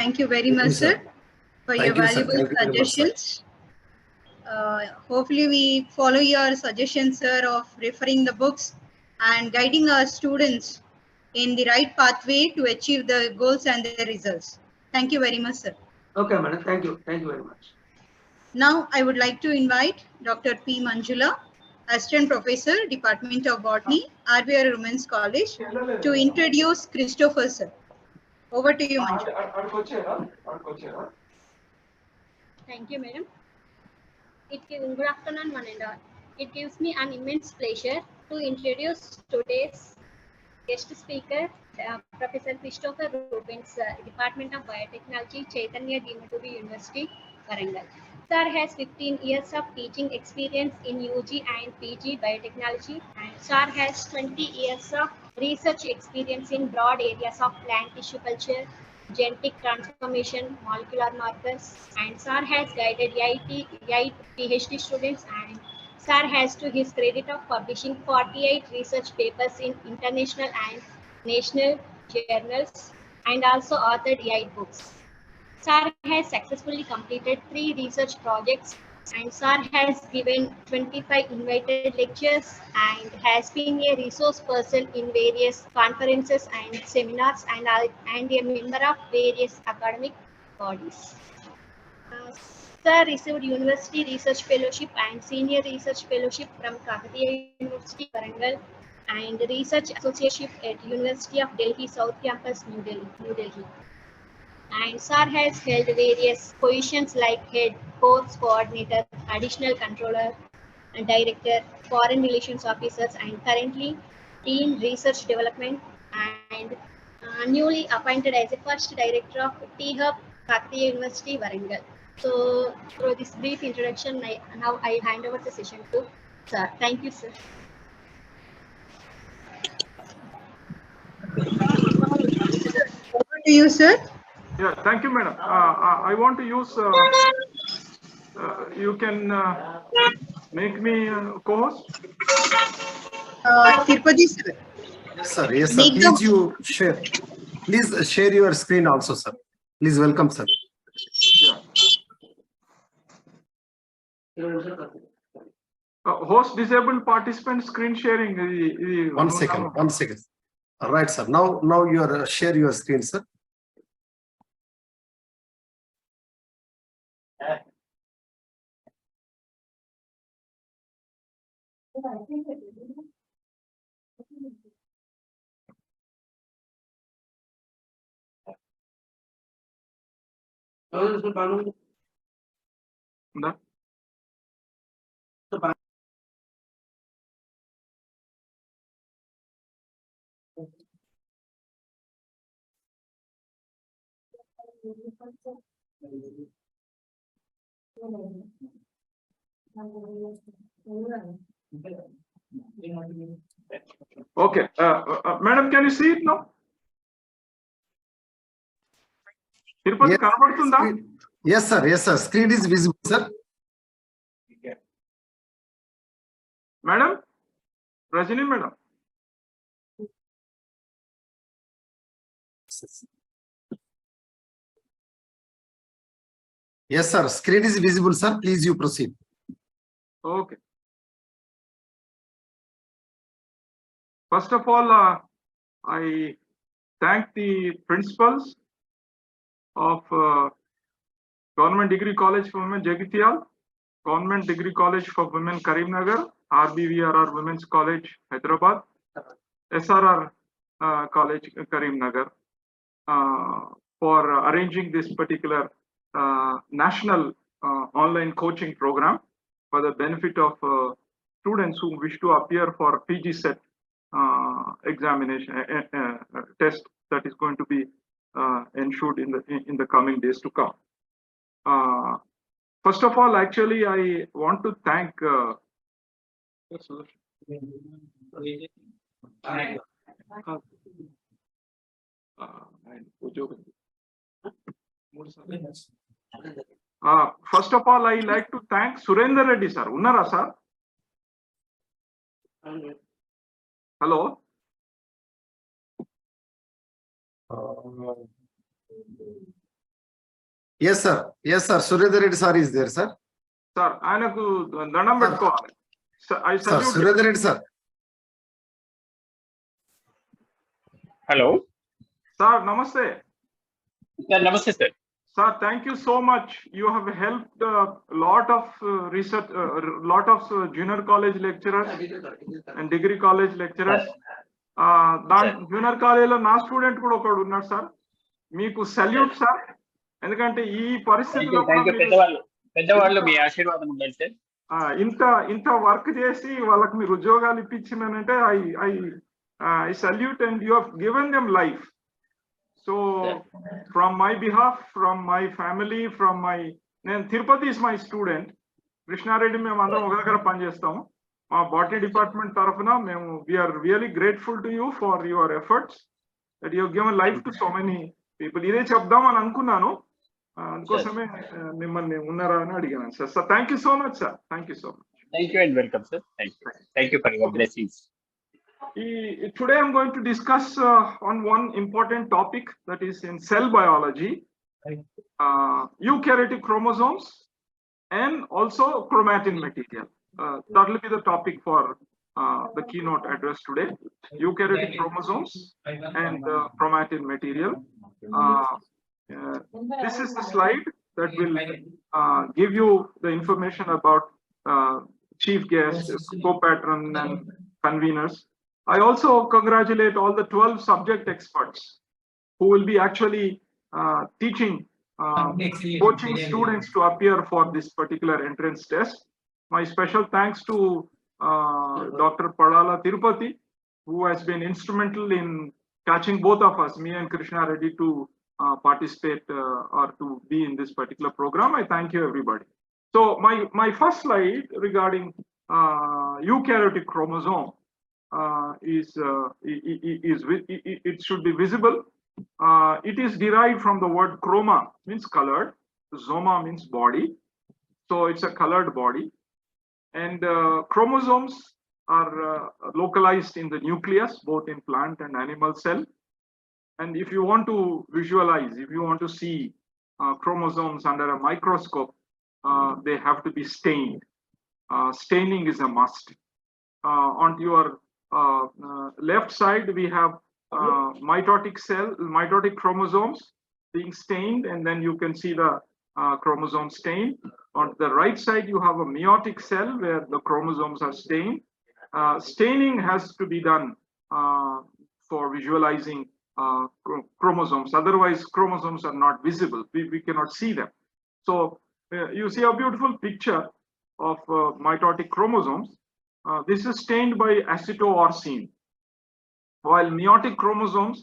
Thank you very much, sir, for your valuable suggestions. Hopefully, we follow your suggestions, sir, of referring the books and guiding our students in the right pathway to achieve the goals and the results. Thank you very much, sir. Okay, madam. Thank you. Thank you very much. Now, I would like to invite Dr. P. Manjula, Assistant Professor, Department of Botany, RBR Women's College, to introduce Christopher, sir. Over to you, Manjula. Thank you, madam. Good afternoon, one and all. It gives me an immense pleasure to introduce today's guest speaker, Professor Christopher Reuben, Department of Biotechnology, Chaitanya Deematuri University, Warangal. Sir has 15 years of teaching experience in UG and PG biotechnology, and Sir has 20 years of research experience in broad areas of plant tissue culture, genetic transformation, molecular markers, and Sir has guided 8 PhD students, and Sir has to his credit of publishing 48 research papers in international and national journals, and also authored 8 books. Sir has successfully completed 3 research projects, and Sir has given 25 invited lectures and has been a resource person in various conferences and seminars, and a member of various academic bodies. Sir received University Research Fellowship and Senior Research Fellowship from Kakatiya University, Warangal, and Research Associateship at University of Delhi South Campus, New Delhi. And Sir has held various positions like Head, Course Coordinator, Additional Controller, and Director, Foreign Relations Officers, and currently Dean Research Development, and newly appointed as the first Director of T-Hub, Kakatiya University, Warangal. So, through this brief introduction, now I hand over the session to Sir. Thank you, sir. Over to you, sir. Yeah, thank you, madam. I want to use, you can make me co-host? Tirupati, sir. Yes, sir. Yes, sir. Please you share. Please share your screen also, sir. Please welcome, sir. Yeah. Host disabled participant screen sharing. One second. All right, sir. Now you are share your screen, sir. No? Okay, madam, can you see it now? Yes, sir. Yes, sir. Screen is visible, sir. Madam, Rajini, madam. Yes, sir. Screen is visible, sir. Please you proceed. Okay. First of all, I thank the principals of Government Degree College for Women Jagitial, Government Degree College for Women Karimnagar, RBVRR Women's College Hyderabad, SRR College Karimnagar, for arranging this particular national online coaching program for the benefit of students who wish to appear for PG-CET examination test that is going to be ensured in the coming days to come. First of all, actually, I want to thank first of all, I like to thank SURENDER sir. Unnara sir? Hello? Yes, sir. Yes, sir. Surendra sir is there, sir. Sir, ఆయనకు దండం పెట్టుకోవాలి. I Sir, salute. Surendra sir. Hello. Sir, namaste. Sir, namaste, sir. Sir, thank you so much. You have helped a lot of research, lot of junior college lecturers and degree college lecturers. Junior college lo na student kuda okadu unnaru sir. Meeku salute sir. ఎందుకంటే ఈ పరిస్థితిలో పెద్దవాళ్ళు మీ ఆశీర్వాదం ఉండాలి sir. ఇంత work చేసి వాళ్ళకి మీరు ఉద్యోగాలు ఇప్పించిందనంటే I salute, and you have given them life. So from my behalf, from my family, from my Tirupati is my student. Krishnareddy మేము అందరం ఒక దగ్గర పనిచేస్తాము. మా బాటనీ డిపార్ట్మెంట్ తరఫున మేము we are really grateful to you for your efforts that you have given life to so many people. ఇదే చెప్దాం అని అనుకున్నాను, అందుకోసమే మిమ్మల్ని ఉన్నారా అని అడిగాను sir. Sir thank you so much sir. Thank you so much. Thank you and welcome sir. Thank you for your blessings. Today I'm going to discuss on one important topic, that is in cell biology, eukaryotic chromosomes and also chromatin material. That will be the topic for the keynote address today: eukaryotic chromosomes and chromatin material. This is the slide that will give you the information about chief guests, co-patron and conveners. I also congratulate all the 12 subject experts who will be actually teaching, coaching students to appear for this particular entrance test. My special thanks to Dr.PADALA Tirupati, who has been instrumental in catching both of us, me and Krishnareddy, to participate or to be in this particular program. I thank you, everybody. So my first slide regarding eukaryotic chromosome. It should be visible. It is derived from the word chroma, means colored. Zoma means body, so it's a colored body. And chromosomes are localized in the nucleus, both in plant and animal cell. And if you want to visualize, if you want to see chromosomes under a microscope, they have to be stained. Staining is a must. On your left side, we have mitotic chromosomes being stained, and then you can see the chromosome stain. On the right side, you have a meiotic cell where the chromosomes are stained. Staining has to be done for visualizing chromosomes. Otherwise, chromosomes are not visible. We cannot see them. So you see a beautiful picture of mitotic chromosomes. This is stained by acetoarsine, while meiotic chromosomes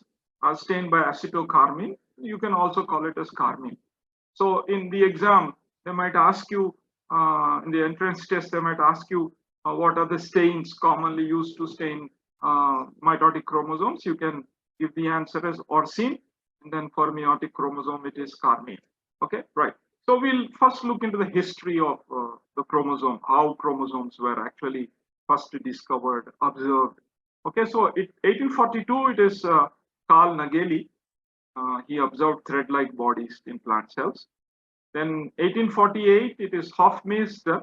are stained by acetocarmine. You can also call it as carmine. So in the exam, they might ask you, in the entrance test, they might ask you what are the stains commonly used to stain mitotic chromosomes. You can give the answer as orsine, and then for meiotic chromosome, it is carmine. Okay, right. So we'll first look into the history of the chromosome, how chromosomes were actually first discovered, observed. Okay, so 1842, it is Carl Nageli. He observed thread-like bodies in plant cells. Then 1848, it is Hofmeister,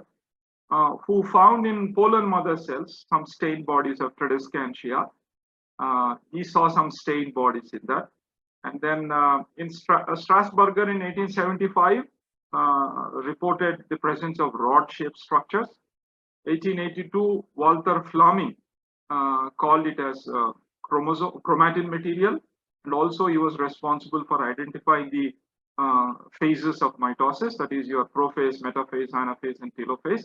who found in pollen mother cells some stained bodies of Tradescantia. He saw some stained bodies in that. And then in Strasburger in 1875, reported the presence of rod-shaped structures. 1882, Walter Flaming called it as chromatin material, and also he was responsible for identifying the phases of mitosis, that is your prophase, metaphase, anaphase, and telophase.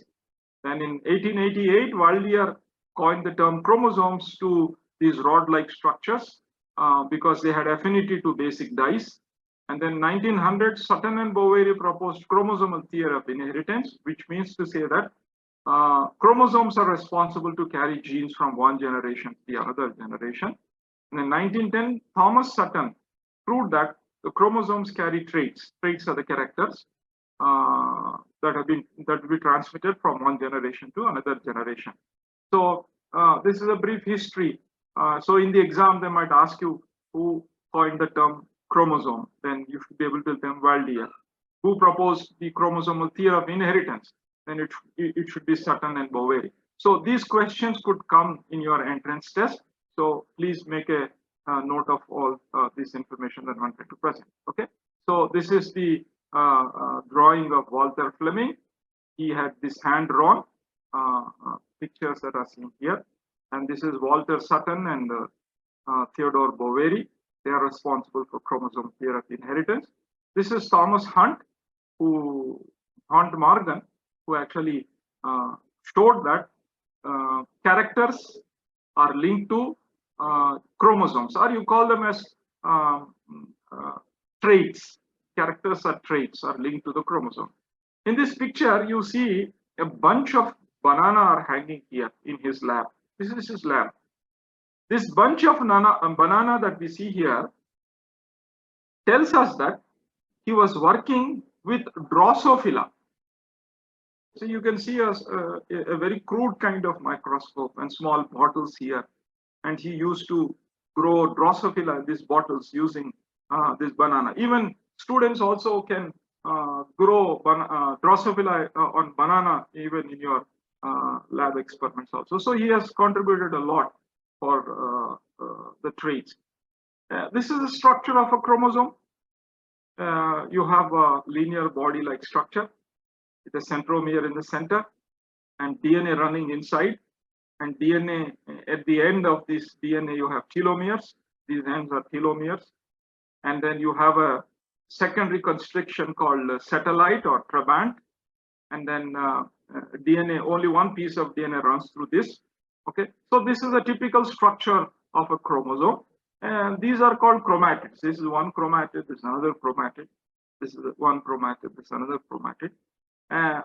Then in 1888, Waldier coined the term chromosomes to these rod-like structures because they had affinity to basic dyes. And then 1900, Sutton and Boveri proposed chromosomal theory of inheritance, which means to say that chromosomes are responsible to carry genes from one generation to the other generation. And in 1910, Thomas Sutton proved that the chromosomes carry traits. Traits are the characters that will be transmitted from one generation to another generation. So this is a brief history. So in the exam, they might ask you who coined the term chromosome. Then you should be able to tell them Waldier. who proposed the chromosomal theory of inheritance, then it should be Sutton and Boveri. So these questions could come in your entrance test. So please make a note of all this information that I wanted to present. Okay. So this is the drawing of Walter Fleming. He had this hand drawn pictures that are seen here. And this is Walter Sutton and Theodore Boveri. They are responsible for chromosome theory of inheritance. This is Thomas Hunt Morgan, who actually showed that characters are linked to chromosomes, or you call them as traits. Characters are traits are linked to the chromosome. In this picture, you see a bunch of banana are hanging here in his lab. This is his lab. This bunch of banana that we see here tells us that he was working with Drosophila. So you can see a very crude kind of microscope and small bottles here. And he used to grow Drosophila in these bottles using this banana. Even students also can grow Drosophila on banana even in your lab experiments also. So he has contributed a lot for the traits. This is the structure of a chromosome. You have a linear body-like structure with a centromere in the center and DNA running inside. And DNA, at the end of this DNA, you have telomeres. These ends are telomeres. And then you have a secondary constriction called satellite or trabant. And then DNA, only one piece of DNA runs through this. Okay, so this is a typical structure of a chromosome. And these are called chromatids. This is one chromatid, this is another chromatid. This is one chromatid, this is another chromatid.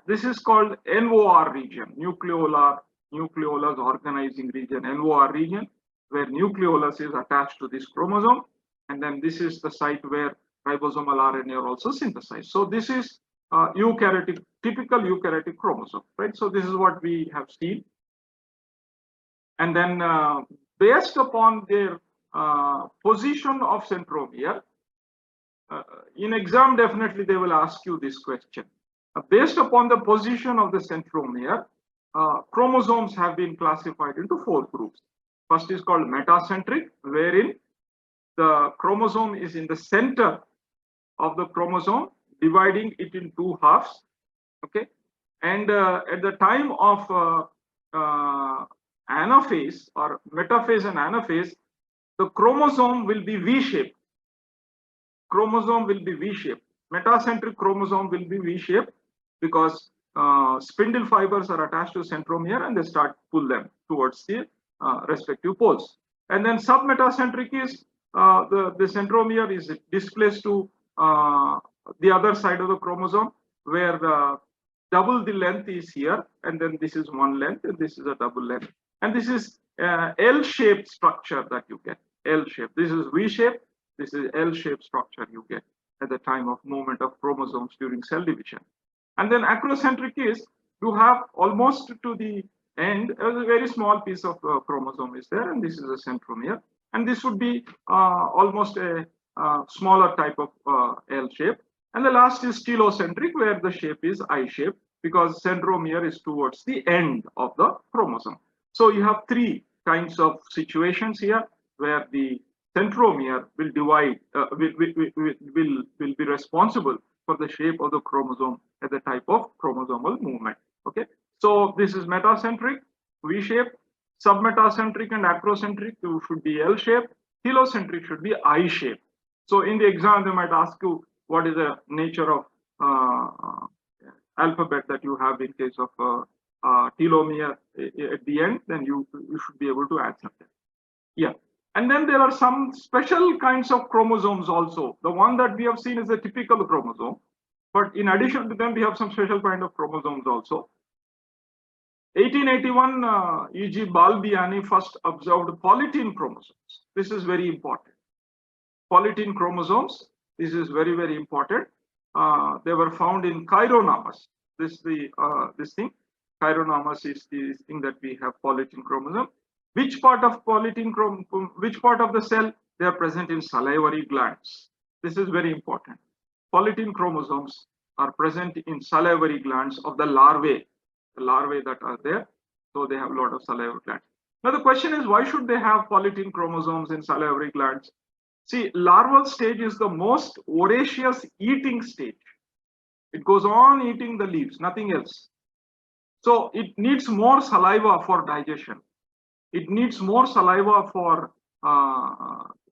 This is called NOR region, nucleolus organizing region, NOR region, where nucleolus is attached to this chromosome. And then this is the site where ribosomal RNA are also synthesized. So this is eukaryotic, typical eukaryotic chromosome, right? So this is what we have seen. And then based upon their position of centromere, in exam definitely they will ask you this question. Based upon the position of the centromere, chromosomes have been classified into 4 groups. First is called metacentric, wherein the chromosome is in the center of the chromosome, dividing it in 2 halves. Okay, and at the time of anaphase or metaphase and anaphase, the chromosome will be V-shaped. Chromosome will be V-shaped. Metacentric chromosome will be V-shaped because spindle fibers are attached to centromere and they start pull them towards the respective poles. And then submetacentric is the centromere is displaced to the other side of the chromosome, where double the length is here, and then this is one length and this is a double length. And this is L-shaped structure that you get. L-shaped. This is V-shaped. This is L-shaped structure you get at the time of movement of chromosomes during cell division. And then acrocentric is you have almost to the end a very small piece of chromosome is there, and this is a centromere. And this would be almost a smaller type of L shape. And the last is telocentric, where the shape is I-shaped because centromere is towards the end of the chromosome. So you have 3 kinds of situations here where the centromere will divide, will be responsible for the shape of the chromosome at the type of chromosomal movement. Okay, so this is metacentric, V-shape, submetacentric and acrocentric should be L-shaped, telocentric should be I-shaped. So in the exam, they might ask you what is the nature of alphabet that you have in case of telomere at the end, then you should be able to answer that. Yeah. And then there are some special kinds of chromosomes also. The one that we have seen is a typical chromosome, but in addition to them, we have some special kind of chromosomes also. 1881, E.G. Balbiani first observed polytene chromosomes. This is very important. Polytene chromosomes, this is very, very important. They were found in Chironomus. This thing, Chironomus is the thing that we have polytene chromosome. Which part of polytene chromosome, which part of the cell? They are present in salivary glands. This is very important. Polytene chromosomes are present in salivary glands of the larvae that are there. So they have a lot of salivary glands. Now the question is, why should they have polytene chromosomes in salivary glands? See, larval stage is the most voracious eating stage. It goes on eating the leaves, nothing else. So it needs more saliva for digestion. It needs more saliva for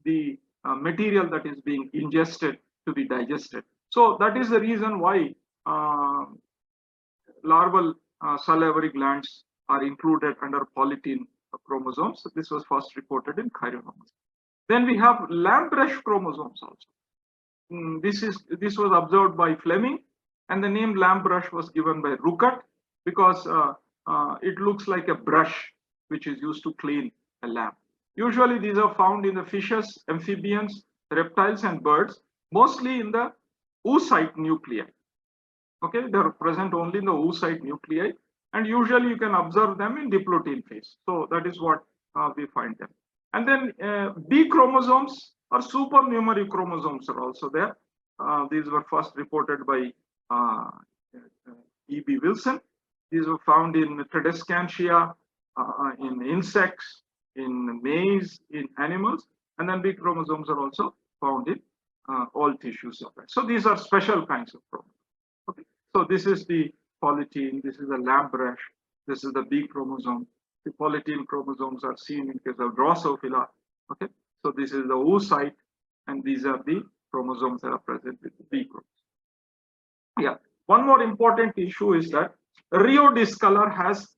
the material that is being ingested to be digested. So that is the reason why larval salivary glands are included under polytene chromosomes. So this was first reported in Eukariotic. Then we have lamb brush chromosomes also. This was observed by Fleming, and the name lamb brush was given by Ruckert because it looks like a brush which is used to clean a lamb. Usually these are found in the fishes, amphibians, reptiles, and birds, mostly in the oocyte nuclei. Okay, they are present only in the oocyte nuclei, and usually you can observe them in diploid phase. So that is what we find them. And then B chromosomes or supernumerary chromosomes are also there. These were first reported by E.B. Wilson. These were found in Tradescantia, in insects, in maize, in animals, and then B chromosomes are also found in all tissues of that. So these are special kinds of chromosomes. Okay. So this is the polytene, this is the lamb brush, this is the B chromosome. The polytene chromosomes are seen in case of Drosophila. Okay. So this is the oocyte, and these are the chromosomes that are present with the B chromosome. Yeah. One more important issue is that Rio discolor has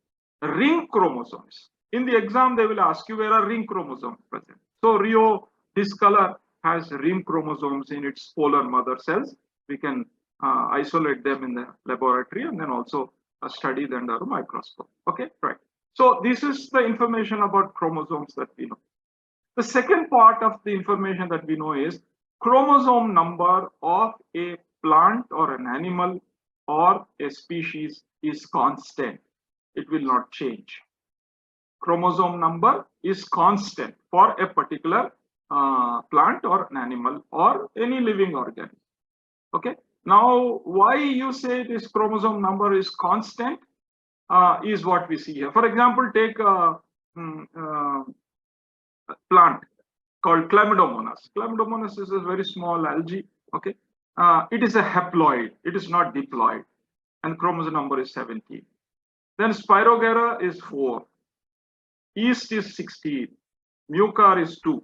ring chromosomes. In the exam, they will ask you where are ring chromosomes present. So Rio discolor has ring chromosomes in its polar mother cells. We can isolate them in the laboratory and then also study them under a microscope. Okay, right. So this is the information about chromosomes that we know. The second part of the information that we know is chromosome number of a plant or an animal or a species is constant. It will not change. Chromosome number is constant for a particular plant or an animal or any living organism. Okay. Now, why you say this chromosome number is constant is what we see here. For example, take a plant called Chlamydomonas. Chlamydomonas is a very small algae. Okay. It is a haploid. It is not diploid, and chromosome number is 17. Then Spirogera is 4. Yeast is 16. Mucar is 2.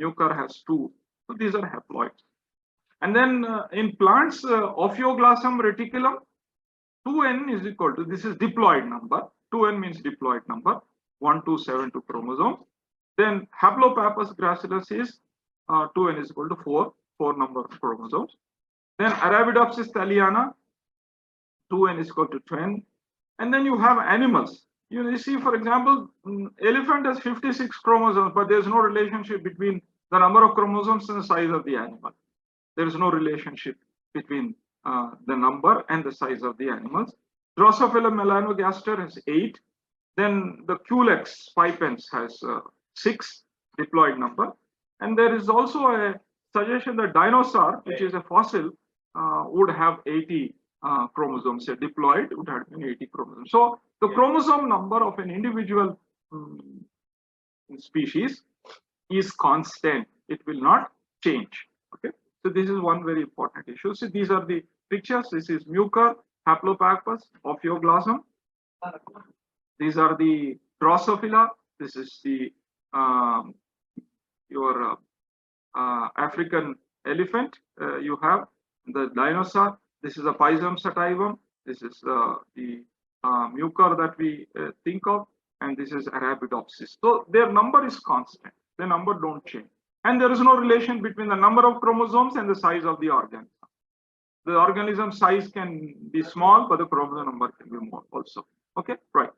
Mucar has 2. So these are haploids. And then in plants, Ophioglossum reticulum, 2n is equal to, this is diploid number. 2n means diploid number, 1272 chromosomes. Then Haplopappus gracilis is 2n is equal to 4 number of chromosomes. Then Arabidopsis thaliana, 2n is equal to 10. And then you have animals. You see, for example, elephant has 56 chromosomes, but there's no relationship between the number of chromosomes and the size of the animal. There is no relationship between the number and the size of the animals. Drosophila melanogaster has 8. Then the Culex pipens has 6 diploid number. And there is also a suggestion that dinosaur, which is a fossil, would have 80 chromosomes. A diploid would have 80 chromosomes. So the chromosome number of an individual species is constant. It will not change. Okay. So this is one very important issue. So these are the pictures. This is Mucar, Haplopappus, Ophioglossum. These are the Drosophila. This is the your African elephant. You have the dinosaur. This is a Pisum sativum. This is the Mucar that we think of, and this is Arabidopsis. So their number is constant. The number don't change. And there is no relation between the number of chromosomes and the size of the organism. The organism size can be small, but the chromosome number can be more also. Okay, right.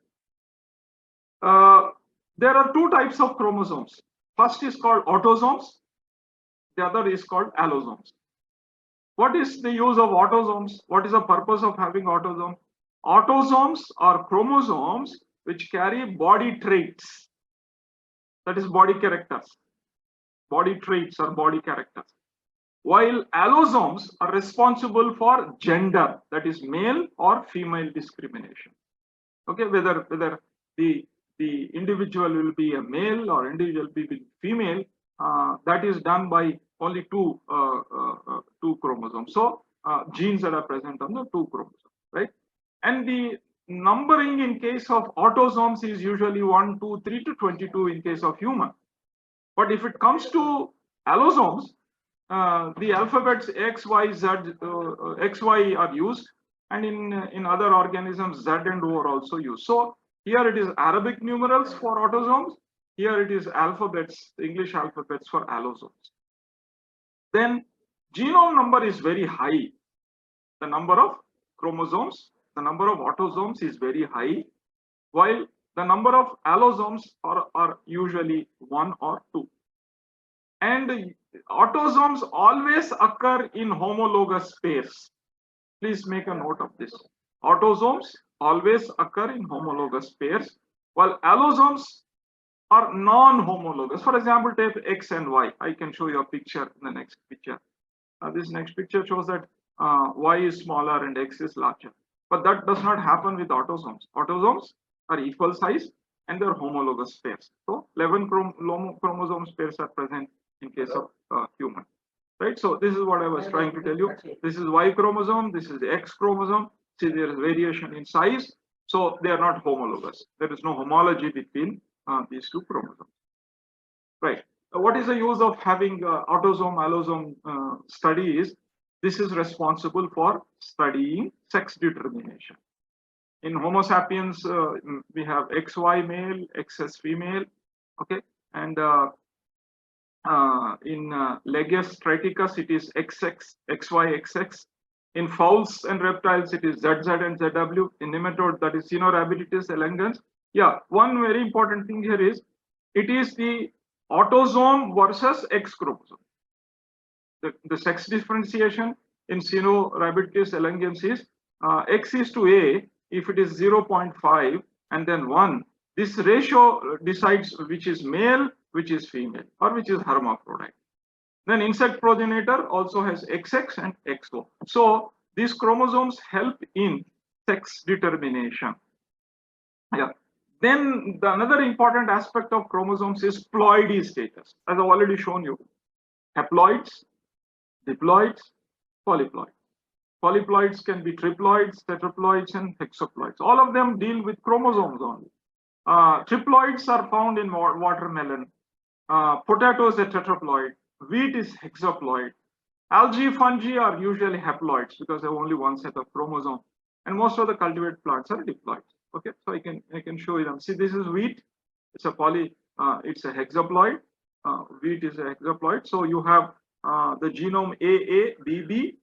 There are 2 types of chromosomes. First is called autosomes. The other is called allosomes. What is the use of autosomes? What is the purpose of having autosomes? Autosomes are chromosomes which carry body traits. That is body characters. Body traits or body characters. while allosomes are responsible for gender, that is male or female discrimination. Okay, whether the individual will be a male or individual will be female, that is done by only two chromosomes. So genes that are present on the two chromosomes, right? And the numbering in case of autosomes is usually 1, 2, 3 to 22 in case of human. But if it comes to allosomes, the alphabets X, Y, Z, X, Y are used, and in other organisms Z and O are also used. So here it is Arabic numerals for autosomes. Here it is alphabets, English alphabets for allosomes. Then genome number is very high. The number of chromosomes, the number of autosomes is very high, while the number of allosomes are usually 1 or 2. And autosomes always occur in homologous pairs. Please make a note of this. Autosomes always occur in homologous pairs, while allosomes are non-homologous. For example, take X and Y. I can show you a picture in the next picture. This next picture shows that Y is smaller and X is larger. But that does not happen with autosomes. Autosomes are equal size and they're homologous pairs. So 11 chromosomes pairs are present in case of human. Right? So this is what I was trying to tell you. This is Y chromosome, this is the X chromosome. See, there is variation in size. So they are not homologous. There is no homology between these two chromosomes. Right. What is the use of having autosome allosome study is this is responsible for studying sex determination. In Homo sapiens, we have XY male, XS female, okay, and in Leges triticus it is XX, XY, XX. In fowls and reptiles it is ZZ and ZW. In nematode that is Caenorhabditis elegans. Yeah, one very important thing here is it is the autosome versus X chromosome. The sex differentiation in Caenorhabditis elegans is X is to A if it is 0.5 and then 1. This ratio decides which is male, which is female, or which is hermaphrodite. Then insect progenitor also has XX and XO. So these chromosomes help in sex determination. Yeah. Then another important aspect of chromosomes is ploidy status, as I've already shown you. Haploids, diploids, polyploids. Polyploids can be triploids, tetraploids, and hexaploids. All of them deal with chromosomes only. Triploids are found in watermelon. Potato is a tetraploid. Wheat is hexaploid. Algae, fungi are usually haploids because they have only one set of chromosomes. And most of the cultivated plants are diploids. Okay, so I can show you them. See, this is wheat. It's it's a hexaploid. Wheat is a hexaploid. So you have the genome AA, BB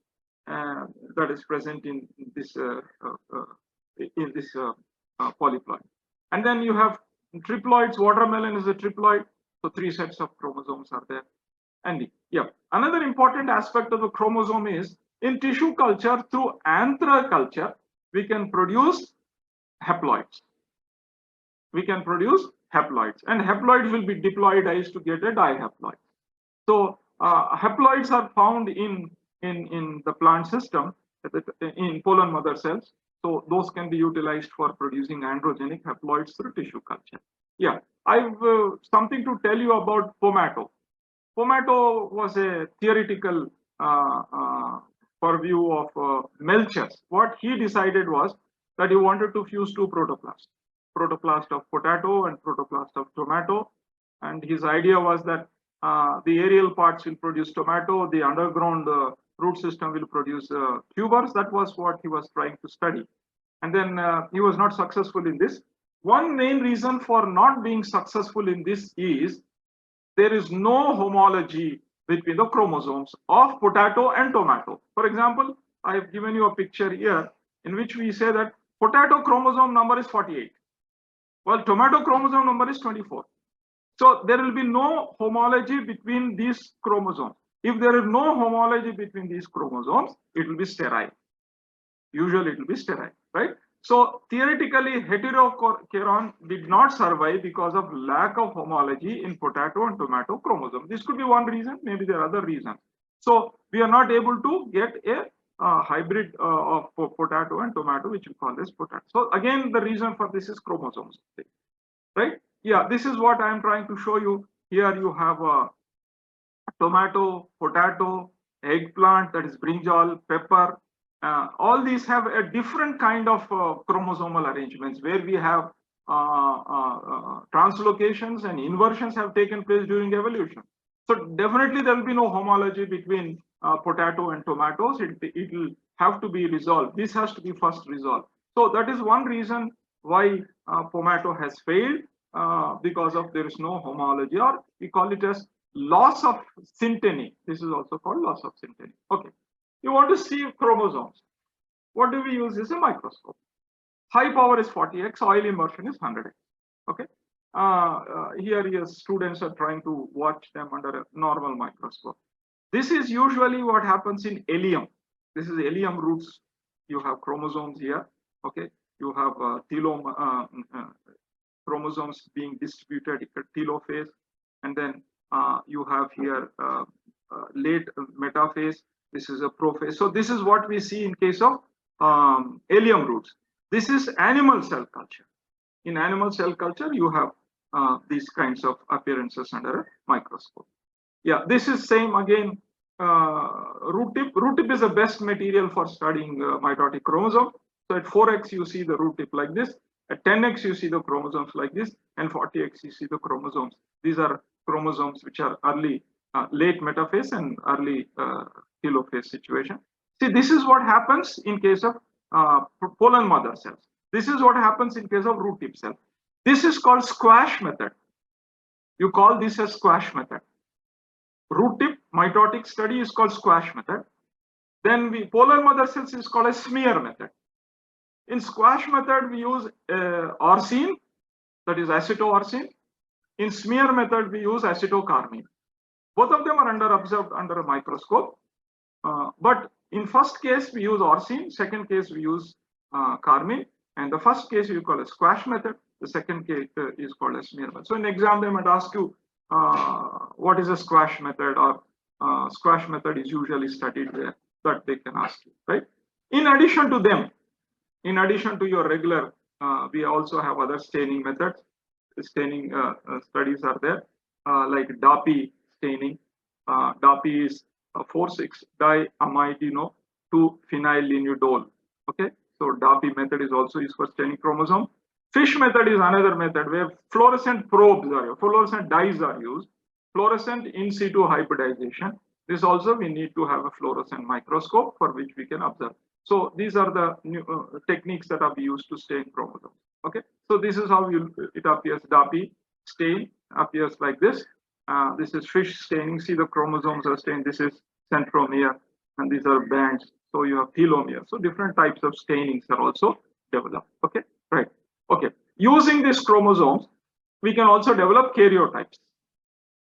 that is present in this polyploid. And then you have triploids. Watermelon is a triploid. So 3 sets of chromosomes are there. And yeah, another important aspect of the chromosome is in tissue culture through anther culture, we can produce haploids. We can produce haploids, and haploids will be diploidized to get a dihaploid. So haploids are found in the plant system in pollen mother cells. So those can be utilized for producing androgenic haploids through tissue culture. Yeah, I've something to tell you about Pomato. Pomato was a theoretical purview of Melcher's. What he decided was that he wanted to fuse 2 protoplasts, protoplast of potato and protoplast of tomato. And his idea was that the aerial parts will produce tomato, the underground root system will produce tubers. That was what he was trying to study. And then he was not successful in this. One main reason for not being successful in this is there is no homology between the chromosomes of potato and tomato. For example, I have given you a picture here in which we say that potato chromosome number is 48, while tomato chromosome number is 24. So there will be no homology between these chromosomes. If there is no homology between these chromosomes, it will be sterile. Usually it will be sterile, right? So theoretically, heterocheron did not survive because of lack of homology in potato and tomato chromosome. This could be one reason, maybe there are other reasons. So we are not able to get a hybrid of potato and tomato, which we call as potato. So again, the reason for this is chromosomes, right? Yeah, this is what I am trying to show you. Here you have a tomato, potato, eggplant, that is brinjal, pepper. All these have a different kind of chromosomal arrangements where we have translocations and inversions have taken place during evolution. So definitely there will be no homology between potato and tomatoes. It will have to be resolved. This has to be first resolved. So that is one reason why tomato has failed, because of there is no homology, or we call it as loss of synteny. This is also called loss of synteny. Okay. You want to see chromosomes. What do we use? Is a microscope. High power is 40x, oil immersion is 100x. Okay. Here students are trying to watch them under a normal microscope. This is usually what happens in ileum. This is ileum roots. You have chromosomes here. Okay. You have chromosomes being distributed at telophase, and then you have here late metaphase. This is a prophase. So this is what we see in case of ileum roots. This is animal cell culture. In animal cell culture, you have these kinds of appearances under a microscope. Yeah, this is same again. Root tip. Root tip is the best material for studying mitotic chromosome. So at 4x you see the root tip like this. At 10x you see the chromosomes like this, and 40x you see the chromosomes. These are chromosomes which are early, late metaphase and early telophase situation. See, this is what happens in case of pollen mother cells. This is what happens in case of root tip cell. This is called squash method. You call this as squash method. Root tip mitotic study is called squash method. Then pollen mother cells is called a smear method. In squash method, we use arsine, that is acetoarsine. In smear method, we use acetocarmine. Both of them are observed under a microscope. But in first case, we use arsine. Second case, we use carmine. And the first case you call a squash method. The second case is called a smear method. So in exam, they might ask you, what is a squash method, or squash method is usually studied there, that they can ask you, right? In addition to them, in addition to your regular, we also have other staining methods. Staining studies are there, like DAPI staining. DAPI is 4,6-diamidino 2-phenylenediol. Okay, so DAPI method is also used for staining chromosome. Fish method is another method where fluorescent probes are used, fluorescent dyes are used, fluorescent in situ hybridization. This also we need to have a fluorescent microscope for which we can observe. So these are the new techniques that are used to stain chromosomes. Okay, so this is how it appears. DAPI stain appears like this. This is fish staining. See, the chromosomes are stained. This is centromere, and these are bands. So you have telomere. So different types of stainings are also developed. Okay, right. Okay, using these chromosomes, we can also develop karyotypes.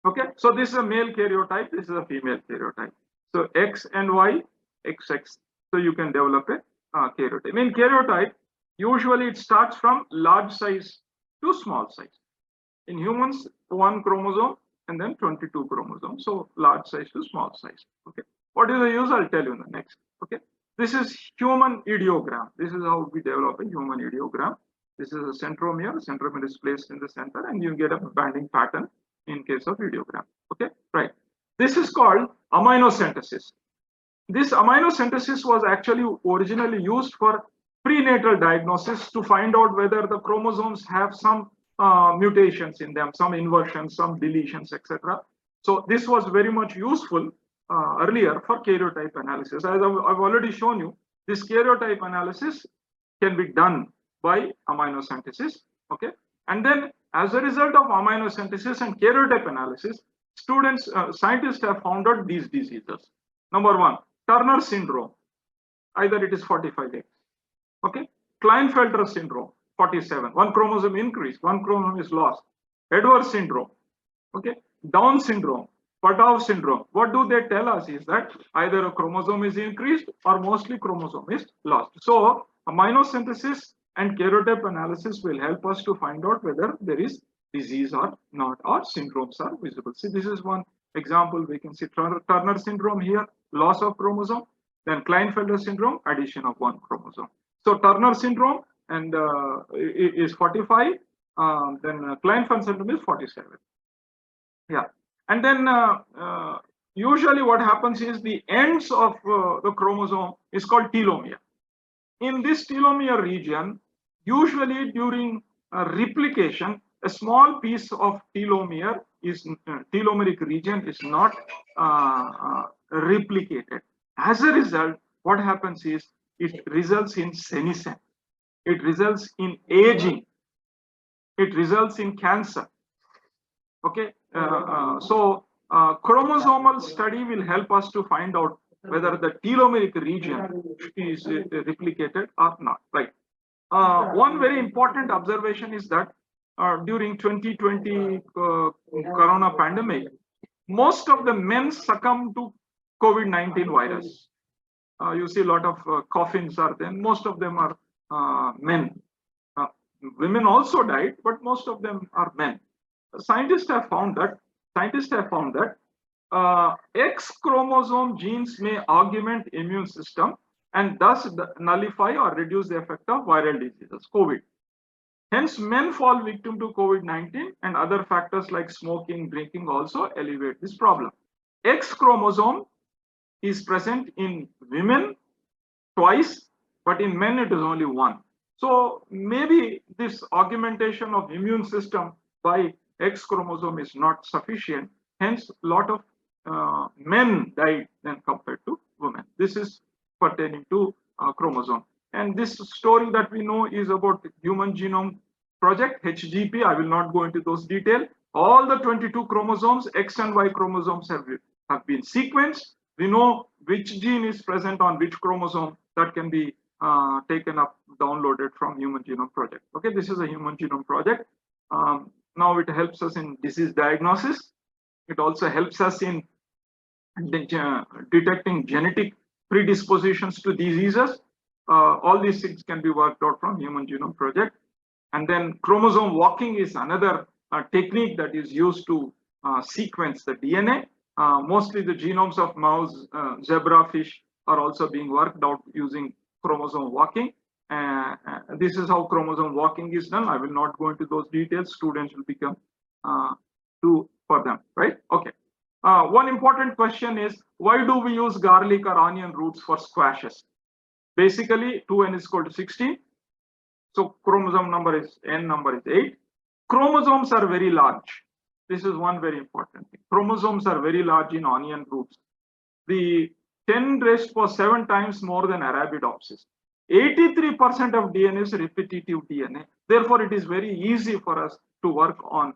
Okay, so this is a male karyotype. This is a female karyotype. So X and Y, XX. So you can develop a karyotype. In karyotype, usually it starts from large size to small size. In humans, 1 chromosome and then 22 chromosomes. So large size to small size. Okay. What is the use? I'll tell you in the next. Okay. This is human ideogram. This is how we develop a human ideogram. This is a centromere. Centromere is placed in the center, and you get a banding pattern in case of ideogram. Okay. Right. This is called aminocentesis. This aminocentesis was actually originally used for prenatal diagnosis to find out whether the chromosomes have some mutations in them, some inversions, some deletions, etc. So this was very much useful earlier for karyotype analysis. As I've already shown you, this karyotype analysis can be done by aminocentesis. Okay, and then as a result of aminocentesis and karyotype analysis, scientists have found out these diseases. Number 1, Turner syndrome, either it is 45X. Okay, Klinefelter syndrome, 47. 1 chromosome increased, 1 chromosome is lost. Edwards syndrome. Okay, Down syndrome, Patau syndrome. What do they tell us is that either a chromosome is increased or mostly chromosome is lost. So aminocentesis and karyotype analysis will help us to find out whether there is disease or not, or syndromes are visible. See, this is one Example, we can see Turner syndrome here, loss of chromosome, then Klinefelter syndrome, addition of one chromosome. So Turner syndrome and is 45, then Klinefelter syndrome is 47. Yeah, and then usually what happens is the ends of the chromosome is called telomere. In this telomere region, usually during replication, a small piece of telomere is telomeric region is not replicated. As a result, what happens is it results in senescence, it results in aging, it results in cancer. Okay, so chromosomal study will help us to find out whether the telomeric region is replicated or not, right? One very important observation is that during 2020 corona pandemic, most of the men succumbed to COVID-19 virus. You see a lot of coffins are there. Most of them are men. Women also died, but most of them are men. Scientists have found that X chromosome genes may augment immune system and thus nullify or reduce the effect of viral diseases, COVID. Hence, men fall victim to COVID-19 and other factors like smoking, drinking also elevate this problem. X chromosome is present in women twice, but in men it is only one. So maybe this augmentation of immune system by X chromosome is not sufficient. Hence, a lot of men died than compared to women. This is pertaining to chromosome. And this story that we know is about Human Genome Project, HGP. I will not go into those details. All the 22 chromosomes, X and Y chromosomes have been sequenced. We know which gene is present on which chromosome that can be taken up, downloaded from Human Genome Project. Okay, this is a Human Genome Project. Now it helps us in disease diagnosis. It also helps us in detecting genetic predispositions to diseases. All these things can be worked out from Human Genome Project. And then chromosome walking is another technique that is used to sequence the DNA. Mostly the genomes of mouse, zebrafish are also being worked out using chromosome walking. This is how chromosome walking is done. I will not go into those details. Students will become for them, right? Okay. One important question is, why do we use garlic or onion roots for squashes? Basically, 2n is equal to 16. So chromosome number is, n number is 8. Chromosomes are very large. This is one very important thing. Chromosomes are very large in onion roots. The 10⁻⁷ times more than Arabidopsis. 83% of DNA is repetitive DNA. Therefore, it is very easy for us to work on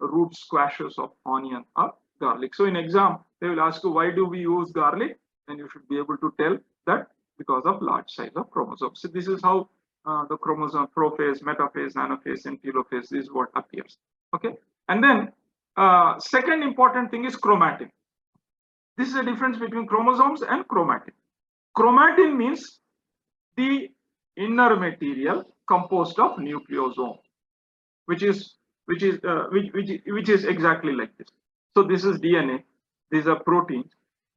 root squashes of onion or garlic. So in exam, they will ask you, why do we use garlic? And you should be able to tell that because of large size of chromosomes. So this is how the chromosome prophase, metaphase, anaphase, and telophase is what appears. Okay. And then second important thing is chromatin. This is the difference between chromosomes and chromatin. Chromatin means the inner material composed of nucleosome, which is exactly like this. So this is DNA, these are proteins,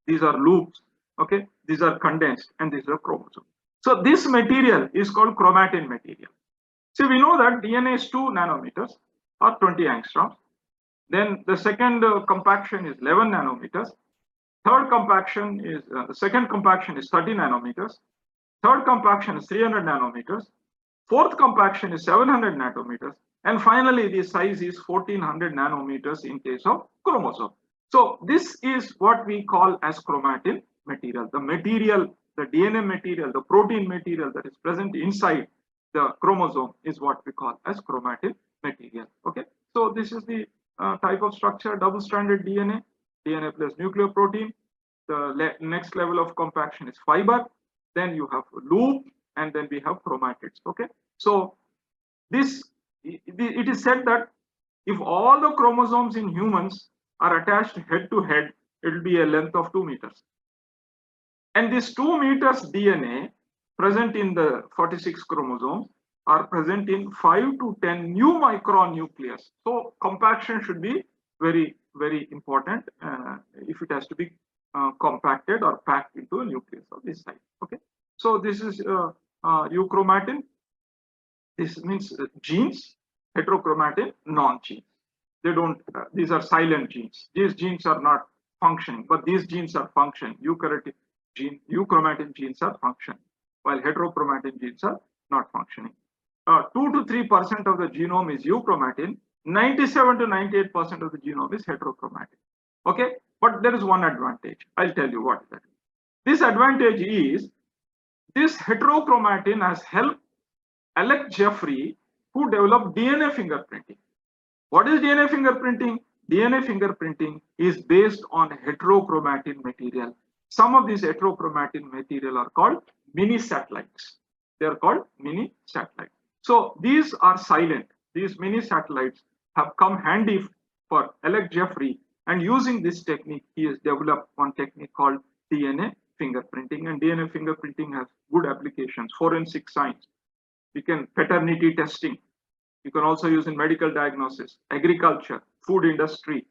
these are loops, okay, these are condensed, and these are chromosomes. So this material is called chromatin material. See, we know that DNA is 2 nanometers or 20 angstroms. Then the second compaction is 11 nanometers. Third compaction is second compaction is 30 nanometers. Third compaction is 300 nanometers. Fourth compaction is 700 nanometers. And finally, the size is 1400 nanometers in case of chromosome. So this is what we call as chromatin material. The material, the DNA material, the protein material that is present inside the chromosome is what we call as chromatin material. Okay. So this is the type of structure, double-stranded DNA, DNA plus nucleoprotein. The next level of compaction is fiber. Then you have loop, and then we have chromatids. Okay. So this, it is said that if all the chromosomes in humans are attached head to head, it will be a length of 2 meters. And this 2 meters DNA present in the 46 chromosomes are present in 5 to 10 new micron nucleus. So compaction should be very very important if it has to be compacted or packed into a nucleus of this type. Okay, so this is euchromatin. This means genes, heterochromatin, non-genes. They don't, these are silent genes. These genes are not functioning, but these genes are functioning. Eukaryotic gene, euchromatin genes are functioning, while heterochromatin genes are not functioning. 2 to 3% of the genome is euchromatin, 97 to 98% of the genome is heterochromatin. Okay, but there is one advantage. I'll tell you what that is. This advantage is this heterochromatin has helped Alec Jeffrey, who developed DNA fingerprinting. What is DNA fingerprinting? DNA fingerprinting is based on heterochromatin material. Some of these heterochromatin material are called mini satellites. They are called mini satellites. So these are silent. These mini satellites have come handy for Alec Jeffrey, and using this technique, he has developed one technique called DNA fingerprinting. And DNA fingerprinting has good applications, forensic science. You can paternity testing. You can also use in medical diagnosis, agriculture, food industry,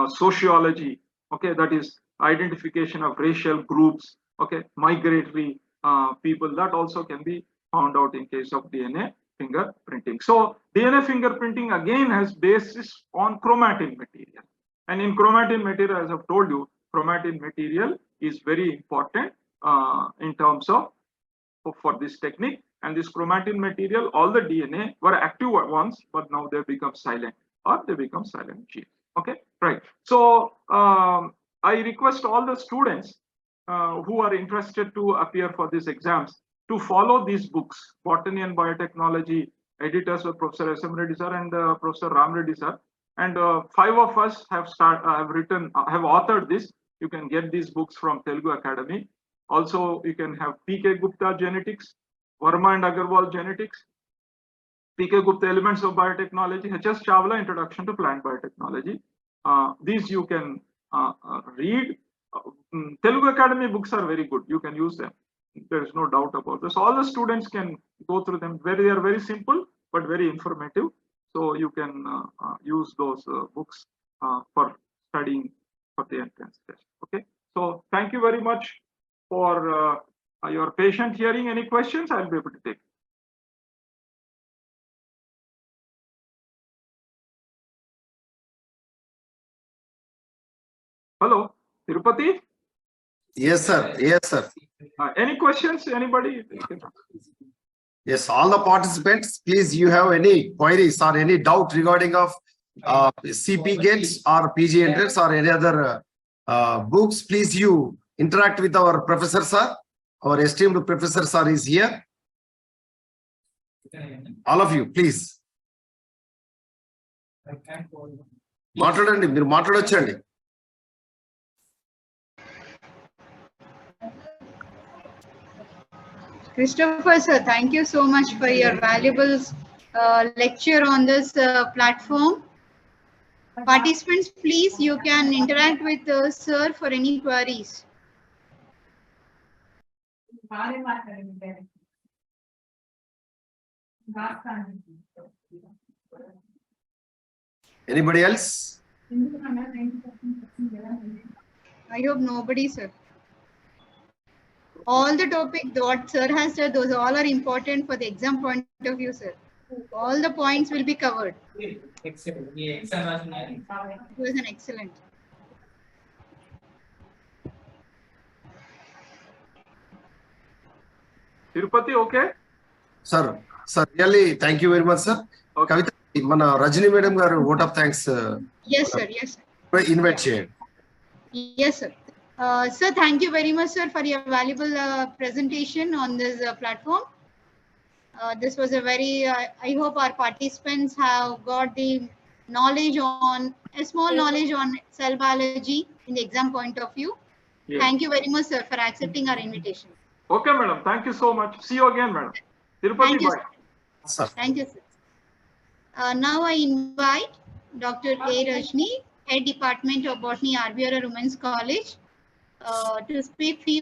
sociology. Okay, that is identification of racial groups. Okay, migratory people, that also can be found out in case of DNA fingerprinting. So DNA fingerprinting again has basis on chromatin material. And in chromatin material, as I've told you, chromatin material is very important in terms of for this technique. And this chromatin material, all the DNA were active once, but now they become silent, or they become silent genes. Okay, right. So I request all the students who are interested to appear for these exams to follow these books, Botany and Biotechnology. Editors were Professor S.M. Reddy sir and Professor Ram Reddy sir. And 5 of us have authored this. You can get these books from Telugu Academy. Also, you can have P.K. Gupta Genetics, Verma and Agarwal Genetics, P.K. Gupta Elements of Biotechnology, H.S. Chawla Introduction to Plant Biotechnology. These you can read. Telugu Academy books are very good. You can use them. There is no doubt about this. All the students can go through them. They are very simple but very informative. So you can use those books for studying for the entrance test. Okay. So thank you very much for your patient hearing. Any questions? I'll be able to take. Hello, Tirupati? Yes, sir. Yes, sir. Any questions? Anybody? Yes, all the participants, please, you have any queries or any doubt regarding of CPGET or PG entrance or any other books, please you interact with our professor sir. Our esteemed professor sir is here. All of you, please. మాట్లాడండి, మీరు మాట్లాడొచ్చండి. Christopher sir, thank you so much for your valuable lecture on this platform. Participants, please, you can interact with sir for any queries. Anybody else? I hope nobody, sir. All the topic what sir has said, those all are important for the exam point of view, sir. All the points will be covered. Excellent. It was an excellent. Tirupati, okay? Sir, really, thank you very much, sir. Okay. Kavita, mana Rajini madam garu, vote of thanks. Yes, sir. Yes, sir. Invite cheyandi. Yes, sir. Sir, thank you very much, sir, for your valuable presentation on this platform. This was a very, I hope our participants have got the knowledge on, a small knowledge on cell biology in the exam point of view. Yes. Thank you very much, sir, for accepting our invitation. Okay, madam. Thank you so much. See you again, madam. Tirupati, Thank you, bye. Sir. Thank you, sir. Now I invite Dr. A. Rajni, Head Department of Botany, RVR Women's College, to speak few